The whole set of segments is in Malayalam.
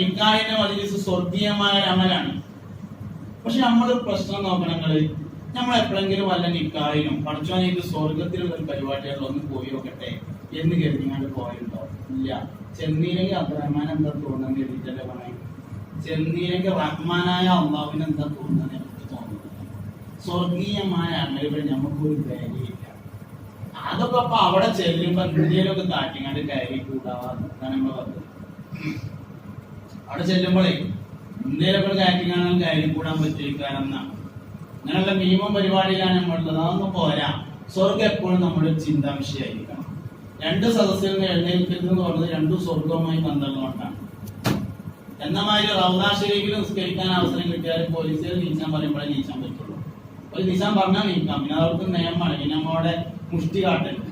നിക്കാഹിന്റെ മജ്‌ലിസ് സ്വർഗീയമായ അമലാണ്. പക്ഷെ നമ്മള് പ്രശ്നം നോക്കണങ്ങള്, നമ്മൾ എപ്പോഴെങ്കിലും വല്ല നിക്കാഹിനും പഠിച്ചോനെ ഇത് സ്വർഗത്തിലുള്ള ഒരു പരിപാടികൾ ഒന്ന് പോയി നോക്കട്ടെ എന്ന് കരുതിങ്ങാണ്ട് പോയിട്ടുണ്ടോ? ഇല്ല. ചെന്നീരെങ്കിൽ അബ്ദുറഹ്മാൻ എന്താ തോന്നുന്നത് എഴുതിയിട്ടല്ലേ പറയും. ചെന്നീരെങ്കിൽ റഹ്മാനായ അള്ളാഹുവിന് എന്താ തോന്നുന്നത് എനിക്ക് തോന്നുന്നു. സ്വർഗീയമായ അമലുകൾ നമുക്കൊരു വിലയില്ല. അതൊക്കെ അപ്പൊ അവിടെ ചെല്ലുമ്പോ ഇന്ത്യയിലൊക്കെ കാട്ടിങ്ങാണ്ട് കയറി കൂടാവാന്ന് നമ്മൾ പറഞ്ഞത്. അവിടെ ചെല്ലുമ്പോഴേ ഇന്ത്യയിലൊക്കെ കാറ്റിങ്ങാണ്ട് കയറി കൂടാൻ പറ്റിയിരിക്കാനെന്നാണ്. അങ്ങനെയുള്ള നിയമം പരിപാടിയിലാണ് നമ്മളുള്ളത്. അതൊന്നും പോരാ. സ്വർഗം എപ്പോഴും നമ്മുടെ ചിന്താ വിഷയമായിരിക്കണം. രണ്ട് സദസ്സിൽ നിന്ന് എഴുന്നേൽക്കരുത് എന്ന് പറഞ്ഞത് രണ്ടും സ്വർഗവുമായി ബന്ധമുള്ളതുകൊണ്ടാണ്. എന്നമാതിരി റൗദാ ശരീഫിൽ നിസ്കരിക്കാൻ അവസരം കിട്ടിയാലും പോലീസുകാർ നീച്ചാൻ പറയുമ്പോഴേ നീച്ചാൻ പറ്റുള്ളൂ. ഒരു നീച്ചാൻ പറഞ്ഞാൽ നീക്കാം. പിന്നെ അവർക്ക് നിയമമാണ്. പിന്നെ നമ്മളുടെ മുഷ്ടി കാട്ടരുത്.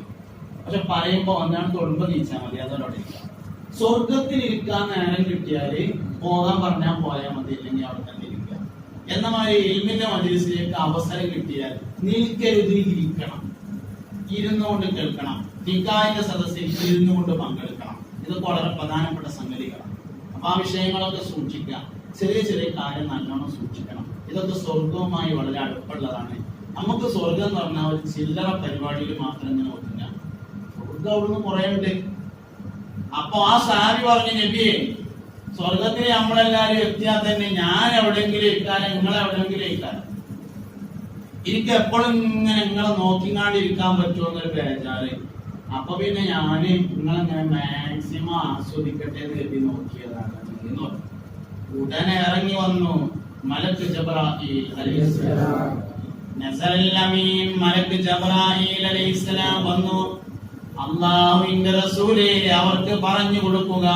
പക്ഷെ പറയുമ്പോ ഒന്നാണ് തൊടുമ്പോ നീച്ചാൽ മതി. അതോടെ സ്വർഗത്തിൽ ഇരിക്കാൻ നേരം കിട്ടിയാല് പോകാൻ പറഞ്ഞാൽ പോയാൽ മതി, ഇല്ലെങ്കിൽ അവിടെ തന്നെ ഇരിക്കുക. എന്നമാതിരി ഇൽമിന്റെ മജ്‌ലിസിലേക്ക് അവസരം കിട്ടിയാൽ നിൽക്കരുത്, ഇരിക്കണം. ഇരുന്നുകൊണ്ട് കേൾക്കണം. നിക്കാഹിന്റെ സദസ്സിൽ ഇരുന്നുകൊണ്ട് പങ്കെടുക്കണം. ഇതൊക്കെ വളരെ പ്രധാനപ്പെട്ട സംഗതികളാണ്. അപ്പൊ ആ വിഷയങ്ങളൊക്കെ സൂക്ഷിക്കുക. ചെറിയ ചെറിയ കാര്യം നല്ലോണം സൂക്ഷിക്കണം. ഇതൊക്കെ സ്വർഗവുമായി വളരെ അടുപ്പുള്ളതാണ്. നമുക്ക് സ്വർഗം എന്ന് പറഞ്ഞാൽ ഒരു ചില്ലറ പരിപാടിയിൽ മാത്രം ഇങ്ങനെ ഒതുങ്ങ. സ്വർഗം അവിടുന്ന് കുറെ ഉണ്ട്. അപ്പൊ ആ സാരി പറഞ്ഞു, നബിയെ സ്വർഗത്തിൽ നമ്മളെല്ലാരും എത്തിയാൽ തന്നെ ഞാൻ എവിടെയെങ്കിലും ഇരിക്കാനും നിങ്ങൾ എവിടെയെങ്കിലും ഇരിക്കാനും എനിക്ക് എപ്പോഴും ഇങ്ങനെ നിങ്ങളെ നോക്കിങ്ങാണ്ടിരിക്കാൻ പറ്റുമോ എന്നൊരു ബേജാറ്. അപ്പൊ പിന്നെ ഞാന് നിങ്ങളെങ്ങനെ മാക്സിമം ആസ്വദിക്കട്ടെ എന്ന് കരുതി നോക്കിയതാണ്. ഉടനെ ഇറങ്ങി വന്നു മലക്ക് ജബ്രായീൽ അലൈഹിസ്സലാം. നസറൽ അമീൻ മലക്ക് ജബ്രായീൽ അലൈഹിസ്സലാം വന്നു. അല്ലാഹുവിന്റെ റസൂലേ അവർക്ക് പറഞ്ഞു കൊടുക്കുക,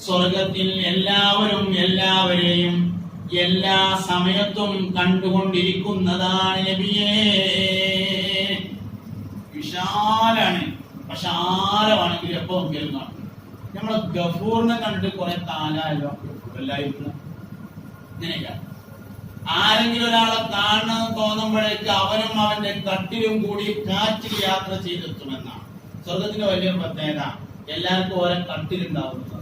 സ്വർഗത്തിൽ എല്ലാവരും എല്ലാവരെയും എല്ലാ സമയത്തും കണ്ടുകൊണ്ടിരിക്കുന്നതാണ് നബിയേ. വിശാലാണ്, വിശാലമാണെങ്കിൽ എപ്പോ നോക്കിയാലും കാണും. നമ്മളെ ഗഫൂറിനെ കണ്ടിട്ട് കുറെ കാലമല്ലോ എല്ലാവർക്കും ഇങ്ങനെയൊക്കെ. ആരെങ്കിലും ഒരാളെ കാണണം തോന്നുമ്പോഴേക്ക് അവനും അവന്റെ കട്ടിലും കൂടി കാറ്റിൽ യാത്ര ചെയ്തെത്തുമെന്നാണ്. സ്വർഗത്തിന്റെ വലിയ പ്രത്യേകത എല്ലാവർക്കും ഓരോ കട്ടിലുണ്ടാവുന്നതാണ്.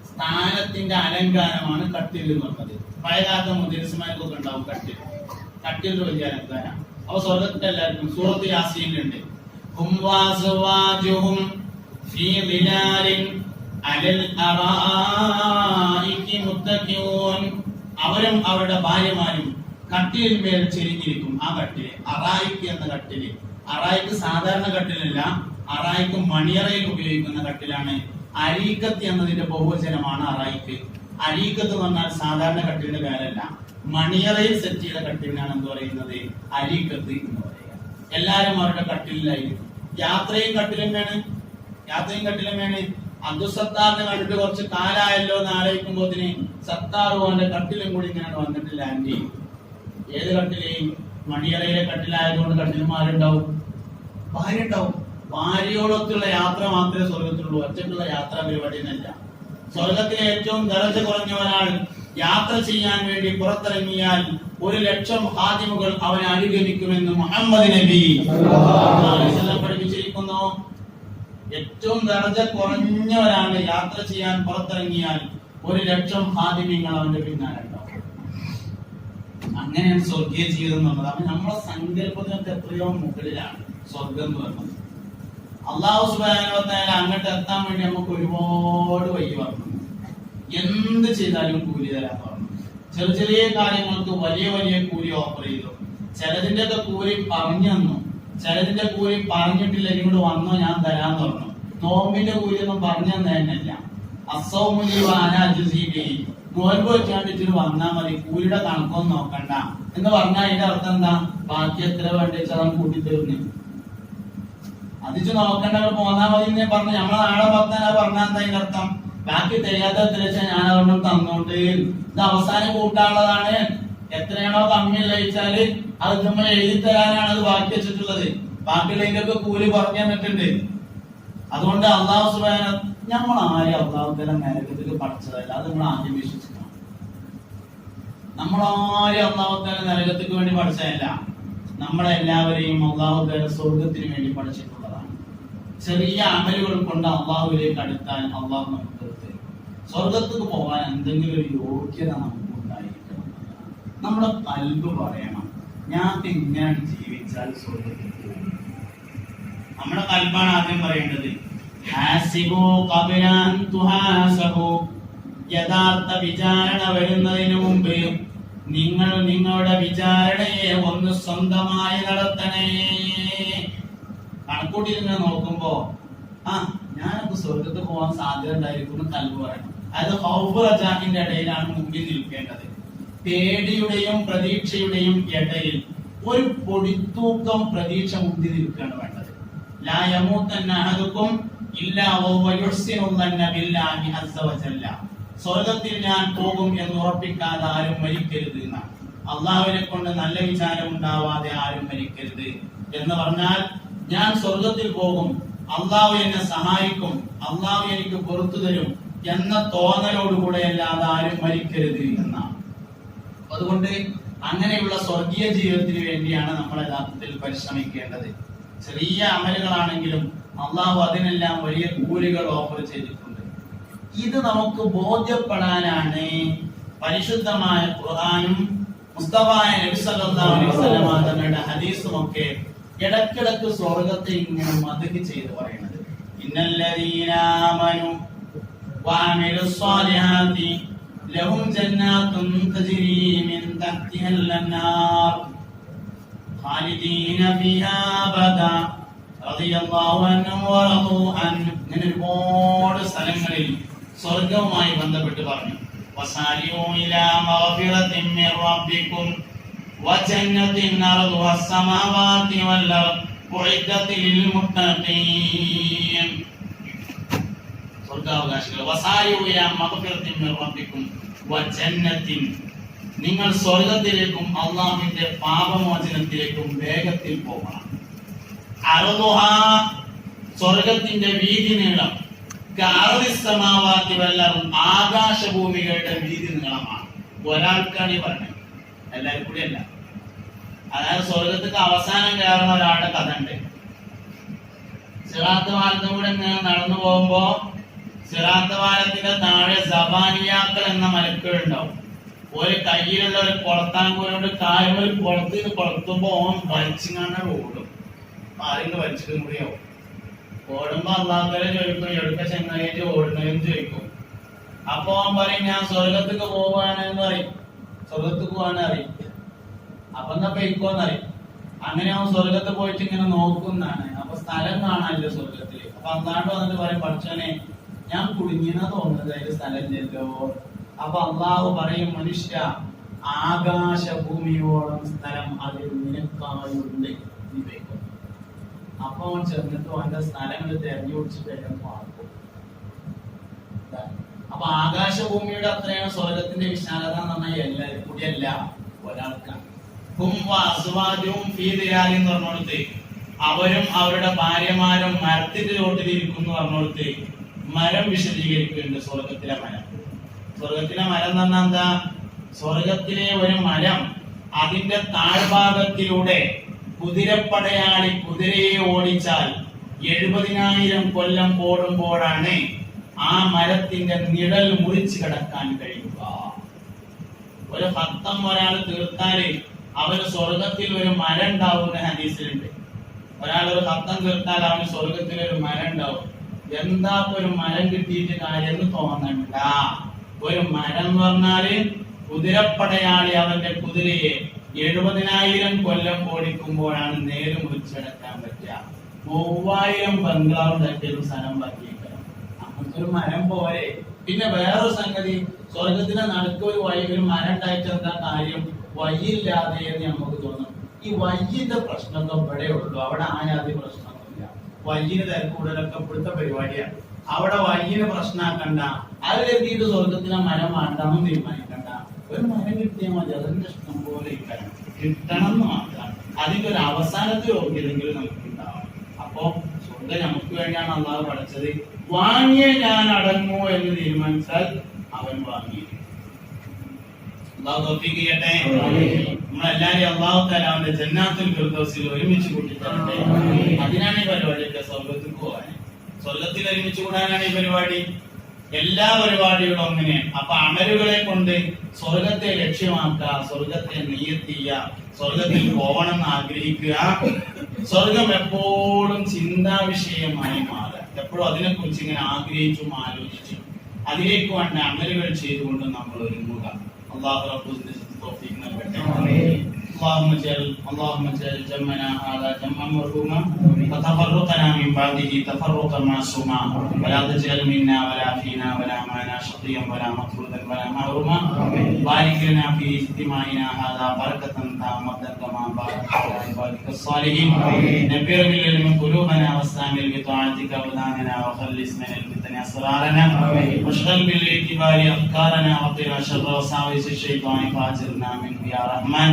സ്ഥാനത്തിന്റെ അലങ്കാരമാണ് കട്ടിൽ എന്ന് പറഞ്ഞത്. പഴയകാലത്തെ മുദ്രസ്മാർക്കൊക്കെ ഉണ്ടാവും കട്ടിൽ. കട്ടിലിന്റെ വലിയ അലങ്കാരം. അപ്പൊ സ്വർഗത്തിന്റെ എല്ലാവർക്കും സൂറത്ത് യാസീനിലുണ്ട്, അവരും അവരുടെ ഭാര്യമാരും കട്ടിലിന്മേൽ ചെരിഞ്ഞിരിക്കും. ആ കട്ടില് അറായിക്ക് എന്ന കട്ടില്. അറായിക്ക് സാധാരണ കട്ടിലല്ല, അറായിക്ക് മണിയറയിൽ ഉപയോഗിക്കുന്ന കട്ടിലാണ്. അരീക്കത്ത് എന്നതിന്റെ ബഹുവചനമാണ് അറായിക്ക്. അരീക്കത്ത് എന്ന് പറഞ്ഞാൽ സാധാരണ കട്ടിലിന്റെ പേരല്ല, മണിയറയിൽ സെറ്റ് ചെയ്ത കട്ടിലിനാണ് എന്ത് പറയുന്നത്, അരീക്കത്ത് എന്ന് പറയുക. എല്ലാരും അവരുടെ കട്ടിലായിരിക്കും. യാത്രയും കട്ടിലും വേണം. അബ്ദുസത്താറിനെ കണ്ടിട്ട് കുറച്ച് കാലായല്ലോ എന്ന് ആലോചിക്കുമ്പോത്തിന് സത്താറുവാന്റെ കട്ടിലും കൂടി ഇങ്ങനെ വന്നിട്ട് ലാൻഡ് ചെയ്യും. ഏത് കട്ടിലേയും മണിയറയിലെ കട്ടിലായതുകൊണ്ട് കട്ടിലുമാരുണ്ടാവും, ഭാര്യ ഉണ്ടാവും. ഭാര്യയോടൊത്തുള്ള യാത്ര മാത്രമേ സ്വർഗത്തിലുള്ളൂ, ഒറ്റക്കുള്ള യാത്രാ പരിപാടി എന്നല്ല. സ്വർഗത്തിലെ ഏറ്റവും ദർജ കുറഞ്ഞ ഒരാൾ യാത്ര ചെയ്യാൻ വേണ്ടി പുറത്തിറങ്ങിയാൽ 1,00,000 ഹാദിമുകൾ അവനെ അനുഗമിക്കുമെന്ന് മുഹമ്മദ് നബി പഠിപ്പിച്ചിരിക്കുന്നു. ഏറ്റവും ദർജ കുറഞ്ഞ ഒരാൾ യാത്ര ചെയ്യാൻ പുറത്തിറങ്ങിയാൽ 1,00,000 ഹാദിമ്യങ്ങൾ അവന്റെ പിന്നാലെ ഉണ്ടാവും. അങ്ങനെയാണ് സ്വർഗീയ ജീവിതം എന്ന് പറഞ്ഞത്. അപ്പൊ നമ്മളെ സങ്കല്പത്തിനൊക്കെ എത്രയോ മുകളിലാണ് സ്വർഗം എന്ന് പറയുന്നത്. അല്ലാഹു സുബ്ഹാനഹു വ തആല അങ്ങോട്ട് എത്താൻ വേണ്ടി നമുക്ക് ഒരുപാട് വഴി പറഞ്ഞു. എന്ത് ചെയ്താലും കൂലി തരാൻ പറഞ്ഞു. ചെറിയ ചെറിയ കാര്യങ്ങൾക്ക് വലിയ വലിയ കൂലി ഓഫർ ചെയ്തു. ചിലതിന്റെ ഒക്കെ കൂലി പറഞ്ഞു തന്നു, ചിലതിന്റെ കൂലി പറഞ്ഞിട്ടില്ല, ഇങ്ങോട്ട് വന്നോ ഞാൻ തരാൻ പറഞ്ഞു. നോമ്പിന്റെ കൂലി ഒന്നും പറഞ്ഞു തന്നതന്നെയല്ല. നോൻപ് വെച്ചാണ്ടിട്ട് വന്നാ മതി, കൂലിയുടെ കണക്കൊന്നും നോക്കണ്ട എന്ന് പറഞ്ഞാൽ അതിന്റെ അർത്ഥം എന്താ, ബാക്കി എത്ര വേണ്ടി വെച്ചാൽ നമുക്ക് കൂട്ടിത്തരുന്നു, അതിച്ച് നോക്കേണ്ടവർ പോന്നാ മതി എന്നേ പറഞ്ഞു. നമ്മളെ നാളെ പത്താനാ പറഞ്ഞാൽ എന്താ അതിന്റെ അർത്ഥം, ബാക്കി തികയാത്ത എത്ര വെച്ചാൽ ഞാൻ അതൊന്നും തന്നോണ്ട്. ഇത് അവസാനം കൂട്ടാനുള്ളതാണ്. എത്രയാണോ കമ്മി ലയിച്ചാല് അത് നമ്മൾ എഴുതി തരാനാണ് അത് ബാക്കി വെച്ചിട്ടുള്ളത്. ബാക്കിയുള്ളതിന്റെ കൂലി പറഞ്ഞു തന്നിട്ടുണ്ട്. അതുകൊണ്ട് അല്ലാഹു സുബ്ഹാനഹു നമ്മൾ ആരും അല്ലാഹുവിന്റെ നരകത്തിൽ പഠിച്ചതല്ല. അത് നമ്മൾ ആദ്യം വിശ്വസിക്കണം. നമ്മളാരും അല്ലാഹുവിന്റെ നരകത്തിക്ക് വേണ്ടി പഠിച്ചതല്ല. നമ്മളെല്ലാവരെയും അല്ലാഹുവിന്റെ സ്വർഗത്തിന് വേണ്ടി പഠിച്ചിട്ടുള്ളതാണ്. ചെറിയ അമലുകൾ കൊണ്ട് അല്ലാഹുവിലേക്ക് അടുത്താൽ അല്ലാഹു നമുക്ക് തരും. സ്വർഗത്തേക്ക് പോകാൻ എന്തെങ്കിലും ഒരു യോഗ്യത നമുക്ക് ഉണ്ടായിരിക്കണം. നമ്മുടെ കൽബ് പറയണം ഞാൻ ഇങ്ങനെ ജീവിച്ചാൽ സ്വർഗത്തിൽ പോകും. നമ്മുടെ കൽബാണ് ആദ്യം പറയേണ്ടത്. ഹാസിബു ഖബല അൻ തുഹാസബു. യഥാർത്ഥ വിചാരണ വരുന്നതിന് മുമ്പ് നിങ്ങൾ നിങ്ങളുടെ വിചാരണയെ ഒന്ന് സ്വന്തമായി നടത്തണേ. കണക്കൂട്ടിങ്ങനെ നോക്കുമ്പോ ഞാനൊക്കെ സ്വർഗത്ത് പോകാൻ സാധ്യത ഉണ്ടായിരിക്കും കൽബ് പറയണം. അത് ഹൗഫ് റജാഹിന്റെ ഇടയിലാണ് മുമ്പിൽ നിൽക്കേണ്ടത്. പേടിയുടെയും പ്രതീക്ഷയുടെയും ഇടയിൽ ഒരു പൊടിത്തൂക്കം പ്രതീക്ഷ മുമ്പിൽ നിൽക്കുകയാണ് വേണ്ടത്. ലാ യമൂതന്ന അഹദുക്കും ഇല്ലാ വഹുവ യുഹ്സിനുന്ന ബില്ലാഹി അസ്സ വജല്ല. സ്വർഗത്തിൽ ഞാൻ പോകും എന്ന് ഉറപ്പിക്കാതെ ആരും മരിക്കരുത് എന്നാണ്. അള്ളാഹുവിനെ കൊണ്ട് നല്ല വിചാരം ഉണ്ടാവാതെ ആരും മരിക്കരുത് എന്ന് പറഞ്ഞാൽ ഞാൻ സ്വർഗത്തിൽ പോകും, അള്ളാഹു എന്നെ സഹായിക്കും, അള്ളാഹു എനിക്ക് പുറത്തു തരും എന്ന തോന്നലോടുകൂടെ അല്ലാതെ ആരും മരിക്കരുത് എന്നാണ്. അതുകൊണ്ട് അങ്ങനെയുള്ള സ്വർഗീയ ജീവിതത്തിന് വേണ്ടിയാണ് നമ്മൾ യഥാർത്ഥത്തിൽ പരിശ്രമിക്കേണ്ടത്. ചെറിയ അമലുകളാണെങ്കിലും അള്ളാഹു അതിനെല്ലാം വലിയ കൂലികൾ ഓഫർ ചെയ്തിട്ടുണ്ട്. ഇത് നമുക്ക് ബോധ്യപ്പെടാനാണ് പരിശുദ്ധമായ ഖുർആനും മുസ്തഫായ നബി സല്ലല്ലാഹു അലൈഹി വസല്ലം തങ്ങളുടെ ഹദീസും ഒക്കെ ഇടക്കിടക്ക് സ്വർഗത്തെ ഇങ്ങനെ മദ്ഹ് ചെയ്ത് പറയുന്നത്. ഇന്നല്ലദീന ആമനു വഅമിലുസ് സ്വാലിഹാതി ലഹും ജന്നാത്തുൻ തജ്രി മിൻ തഹ്തിഹൽ അൻഹാർ ഖാലിദീന ഫീഹാ അബദാ റളിയല്ലാഹു അൻഹു വറദു അൻഹു. ഇങ്ങനെ ഒരുപാട് സ്ഥലങ്ങളിൽ സ്വർഗവുമായി ബന്ധപ്പെട്ട് പറഞ്ഞു. വസാരിഊ ഇലാ മഗ്ഫിറത്തിൻ മിർ റബ്ബിക്കും വജന്നത്തിൻ അർദുഹാ അസ്സമാവാതി വൽ അർദ് ഉഇദ്ദത് ലിൽ മുത്തഖീൻ. സ്വർഗ്ഗാവകാശികൾ വസാരിഊ ഇലാ മഗ്ഫിറത്തിൻ മിർ റബ്ബിക്കും വജന്നത്തിൻ, നിങ്ങൾ സ്വർഗ്ഗത്തിലേക്കും അല്ലാഹുവിന്റെ പാപമോചനത്തിലേക്കും വേഗത്തിൽ പോകണം. അർദുഹാ, സ്വർഗ്ഗത്തിന്റെ വീതി നീളം, ആകാശഭൂമികളുടെ വീതി നീളമാണ്. ഒരാൾക്കാണ് ഈ പറഞ്ഞത്, എല്ലാവരും കൂടി അല്ല. അതായത് സ്വർഗത്തേക്ക് അവസാനം കയറുന്ന ഒരാളുടെ കഥ ഉണ്ട്. സിറാത്ത് പാലത്തും കൂടെ നടന്നു പോകുമ്പോ സിറാത്ത് പാലത്തിന്റെ താഴെ സബാനിയാക്കൾ എന്ന മലക്കുകൾ ഉണ്ടാവും. ഒരു കയ്യിലുള്ള ഒരു കുളത്താങ്കൂലോട് കാലുകൾ കൊളത്തുമ്പോ ഓൻ വലിച്ചിങ്ങാണ്ട് ഓടും. ആരെങ്കിലും വലിച്ചിട്ടും കൂടിയാവും. ഓടുമ്പോ അള്ളാഹുവിനെ ചോദിക്കും എവിടെ ചെങ്ങായിട്ട് ഓടുന്നതെന്ന് ചോദിക്കും. അപ്പൊ അവൻ പറയും ഞാൻ സ്വർഗത്തേക്ക് പോവാണെന്ന് പറയും. സ്വർഗത്തേക്ക് പോവാണ് അറിയും. അപ്പൊ എന്നാ പെയ്ക്കോന്ന് അറിയും. അങ്ങനെ അവൻ സ്വർഗത്ത് പോയിട്ട് ഇങ്ങനെ നോക്കുന്നതാണ്. അപ്പൊ സ്ഥലം കാണാനില്ല സ്വർഗത്തില്. അപ്പൊ അന്നാണ്ട് വന്നിട്ട് പറയും പഠിച്ചോനെ ഞാൻ കുടുങ്ങിയെന്നാ തോന്നുന്നത്, അതിൽ സ്ഥലം ഇല്ലല്ലോ. അപ്പൊ അള്ളാഹു പറയും മനുഷ്യ ആകാശഭൂമിയോളം സ്ഥലം അതിൽ നിനക്കായുണ്ട്, നീ പെയ്ക്കോ. അപ്പൊ അവൻ ചെന്നിട്ട് അവന്റെ സ്ഥലങ്ങൾ തെരഞ്ഞു പിടിച്ചിട്ട് പാർക്കും. അപ്പൊ ആകാശഭൂമിയുടെ അത്രയാണ് സ്വർഗത്തിന്റെ വിശാലത എന്ന് പറഞ്ഞാൽ എല്ലാവരും കൂടിയല്ല, ഒരാൾക്കാണ്. എന്ന് പറഞ്ഞോടത്ത് അവരും അവരുടെ ഭാര്യമാരും മരത്തിന്റെ ചോട്ടിലിരിക്കുന്നു പറഞ്ഞോടത്ത് മരം വിശദീകരിക്കുന്നുണ്ട്. സ്വർഗത്തിലെ മരം, സ്വർഗത്തിലെ മരം എന്ന് പറഞ്ഞാൽ എന്താ? സ്വർഗത്തിലെ ഒരു മരം അതിന്റെ താഴ്ഭാഗത്തിലൂടെ കുതിരപ്പടയാളി കുതിരയെ ഓടിച്ചാൽ 70,000 കൊല്ലം ഓടുമ്പോഴാണ് ആ മരത്തിന്റെ നിഴൽ മുറിച്ചു കിടക്കാൻ കഴിയുക. ഒരു ഹത്തം ഒരാൾ തീർത്താല് അവന് സ്വർഗത്തിൽ ഒരു മരം ഉണ്ടാവുന്ന ഹദീസിലുണ്ട്. ഒരാൾ ഒരു ഹത്തം തീർത്താൽ അവന് സ്വർഗത്തിൽ ഒരു മരം ഉണ്ടാവും. എന്താ ഒരു മരം കിട്ടിയിട്ട് കാര്യം തോന്നണ്ട. ഒരു മരം എന്ന് പറഞ്ഞാല് കുതിരപ്പടയാളി അവന്റെ കുതിരയെ 70,000 കൊല്ലം ഓടിക്കുമ്പോഴാണ് നേര് മുറിച്ചെടുക്കാൻ പറ്റുക. 3000 ബംഗ്ലാവ് ഉണ്ടാക്കിയൊരു സ്ഥലം ബാക്കിയേക്കാം. നമുക്കൊരു മരം പോരെ. പിന്നെ വേറൊരു സംഗതി, സ്വർഗത്തിന്റെ നടുക്ക് ഒരു വഴി, ഒരു മരം ഉണ്ടായിട്ട് എന്താ കാര്യം? വഴിയില്ലാതെ എന്ന് നമുക്ക് തോന്നും. ഈ വഴിയുടെ പ്രശ്നമൊക്കെ ഇവിടെ ഉള്ളൂ, അവിടെ ആയാതി പ്രശ്നമൊന്നുമില്ല. വഴിന് തിരക്കൂടലൊക്കെ ഇവിടുത്തെ പരിപാടിയാണ്. അവിടെ വഴിന് പ്രശ്നമാക്കണ്ട. അതിലെത്തിയിട്ട് സ്വർഗത്തിലെ മരം വേണ്ടാന്ന് തീരുമാനിക്കണ്ട. ഒരു മരം കിട്ടിയാൽ മതി, അതിന്റെ ഇഷ്ടം പോലെ കിട്ടണം എന്ന് മാത്രം. അതിന്റെ ഒരു അവസാനത്തെ യോഗ്യതെങ്കിലും നമുക്ക് ഉണ്ടാവണം. അപ്പൊ സ്വർഗം നമുക്ക് വേണ്ടിയാണ് അള്ളാഹു പഠിച്ചത്. വാങ്ങിയ ഞാൻ അടങ്ങൂ എന്ന് തീരുമാനിച്ചാൽ അവൻ വാങ്ങിയിരിക്കും. അള്ളാഹു തൗഫീഖ് ചെയ്യട്ടെ. നമ്മളെല്ലാരും അള്ളാഹു തആല അവന്റെ ജന്നാത്തുൽ ഫിർദൗസിൽ ഒരുമിച്ച് കൂട്ടിത്തരട്ടെ. അതിനാണ് ഈ പരിപാടിയൊക്കെ, സ്വർഗത്തിൽ പോകാൻ. സ്വർഗത്തിൽ ഒരുമിച്ച് കൂടാനാണ് ഈ പരിപാടി. എല്ലാ പരിപാടികളും അങ്ങനെയാണ്. അപ്പൊ അമലുകളെ കൊണ്ട് സ്വർഗത്തെ ലക്ഷ്യമാക്കുക, സ്വർഗത്തെ നിയത്ത് ചെയ്യുക, സ്വർഗത്തിൽ പോകണം എന്ന് ആഗ്രഹിക്കുക. സ്വർഗം എപ്പോഴും ചിന്താ വിഷയമായി മാറുക. എപ്പോഴും അതിനെക്കുറിച്ച് ഇങ്ങനെ ആഗ്രഹിച്ചും ആലോചിച്ചും അതിലേക്ക് വേണ്ട അമലുകൾ ചെയ്തുകൊണ്ട് നമ്മൾ ഒരുങ്ങുക. അല്ലാഹു റബ്ബുൽ തൗഫീഖ് നൽകട്ടെ. اللهم اجعل جمعنا هذا جمعا مرحوما وتفرقنا من بعده تفرقا معصوما ولا تجعل منا ولا فينا ولا معنا شقيا ولا مطرودا ولا محروما بارك لنا في اجتماعنا هذا بركة تامة كما باركت على عبادك الصالحين نبر بالعلم قلوبنا واستعمل بطاعتك وداننا وخلص من الفتن اسرارنا واشغل بالاعتبار افكارنا وقنا شر وساوس الشيطان فاجرنا منه يا رحمن.